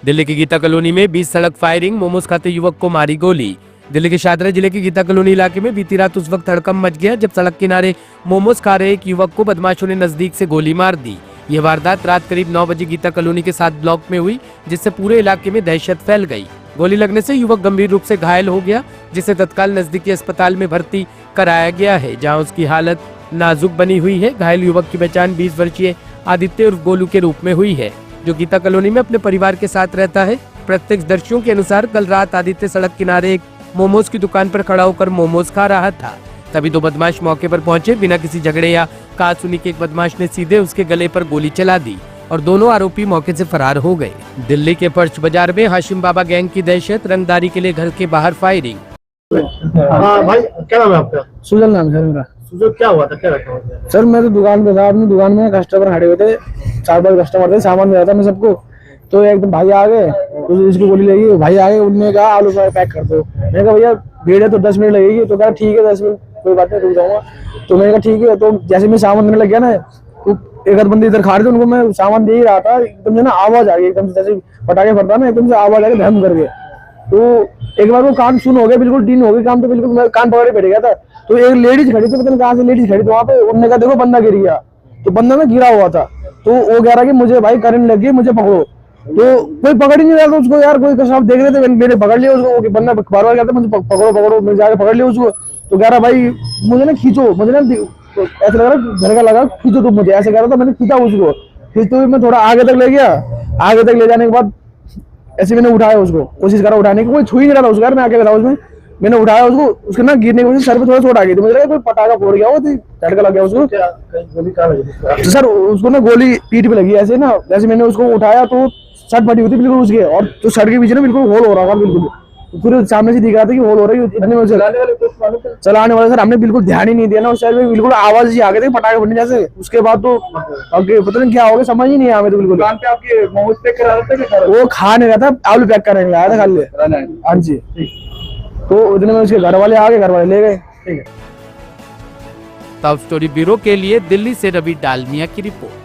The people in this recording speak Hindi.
दिल्ली की गीता कॉलोनी में 20 सड़क फायरिंग, मोमोज खाते युवक को मारी गोली। दिल्ली के शादरा जिले की गीता कॉलोनी इलाके में बीती रात उस वक्त हड़कंप मच गया जब सड़क किनारे मोमोज खा रहे एक युवक को बदमाशों ने नजदीक से गोली मार दी। यह वारदात रात करीब 9 बजे गीता कॉलोनी के 7 ब्लॉक में हुई, जिससे पूरे इलाके में दहशत फैल गई। गोली लगने से युवक गंभीर रूप से घायल हो गया, जिसे तत्काल नजदीकी अस्पताल में भर्ती कराया गया है, जहां उसकी हालत नाजुक बनी हुई है। घायल युवक की पहचान 20 वर्षीय आदित्य उर्फ गोलू के रूप में हुई है, जो गीता कॉलोनी में अपने परिवार के साथ रहता है। प्रत्यक्षदर्शियों के अनुसार कल रात आदित्य सड़क किनारे एक मोमोज की दुकान पर खड़ा होकर मोमोज खा रहा था। तभी दो बदमाश मौके पर पहुंचे। बिना किसी झगड़े या कहासुनी के एक बदमाश ने सीधे उसके गले पर गोली चला दी और दोनों आरोपी मौके से फरार हो गए। दिल्ली के पर्च बाजार में हाशिम बाबा गैंग की दहशत, रंगदारी के लिए घर के बाहर फायरिंग। हाँ भाई, क्या नाम है आपका? सुजल नाम है सर मेरा। सुजल, क्या हुआ था, क्या रखा हुआ था? सर मैं तो दुकान पे था, अपनी दुकान में कस्टमर खड़े हुए थे, 4-5 कस्टमर थे, सामान मिला था मैं सबको। तो एकदम भाई आ गए, तो इसकी गोली लगी। भाई आगे, उन्होंने कहा आलू फ्राई पैक कर दो। मैंने कहा भैया भीड़ है तो 10 मिनट लगेगी। तो कहा ठीक है 10 मिनट कोई बात नहीं, रुक जाऊंगा। तो मैंने कहा ठीक है। तो जैसे मैं सामान देने लग गया ना, तो एक आध बंदे इधर खा रहे थे, उनको मैं सामान दे ही रहा था, एकदम से ना आवाज आ गई, एकदम से जैसे पटाखे फटता ना, एकदम से आवाज आ गई धम करके। तो एक बार वो कान सुन हो गया, बिल्कुल टीन हो गई काम, तो बिल्कुल मैं कान पकड़े बैठ गया था। तो एक लेडीज खड़ी थी, पता नहीं कहाँ से लेडीज खड़ी थी वहाँ पे। उन्होंने कहा देखो बंदा गिर गया। तो बंदा ना गिरा हुआ था, तो वो कह रहा कि मुझे भाई करंट लगी, मुझे पकड़ो। तो कोई पकड़ ही नहीं रहा था उसको यार, कोई कसाब देख रहे थे, मैंने पकड़ लिया उसको। बंदा बार बार कहता मुझे पकड़ो पकड़ो, मैं जाके पकड़ लिया उसको। तो कह रहा भाई मुझे ना खींचो, मुझे ना ऐसा लग रहा घर का लगा, खींचो तुम मुझे, ऐसे कह रहा था। मैंने खींचा उसको, खींचते हुए मैं थोड़ा आगे तक ले गया। आगे तक ले जाने के बाद ऐसे मैंने उठाया उसको, कोशिश करा उठाने की, कोई छू ही नहीं रहा था उसको यार, मैं आके था उसमें। मैंने उठाया उसको, उसके ना गिरने की वजह से सर पे थोड़ा चोट आ गई थी, मुझे लगा कोई पटाखा फोड़ गया, वो झटका लग गया उसको। गोली कहाँ लगी? तो सर उसको ना गोली पीठ पे लगी ऐसे ना, जैसे मैंने उसको उठाया तो शर्ट फटी हुई थी बिल्कुल उसके, और तो शर्ट के पीछे ना बिल्कुल होल हो रहा था, बिल्कुल पूरे सामने से दिख रहा था कि होल हो रही है। चलाने वाले सर हमने बिल्कुल ध्यान ही नहीं दिया ना उस साइड में, बिल्कुल आवाज ही आ गई थी पटाखे फटने जैसे। उसके बाद तो आगे पता नहीं क्या हो गया, समझ ही नहीं आया हमें तो बिल्कुल। दुकान पे आपके मोमोज पैक करा रहे थे क्या? वो खा नहीं रहा था, आलू पैक करने आया था खाली। हाँ जी, तो उतने में उसके घर वाले आ गए, घर वाले ले गए। टॉप स्टोरी ब्यूरो के लिए दिल्ली से रवि डालमिया की रिपोर्ट।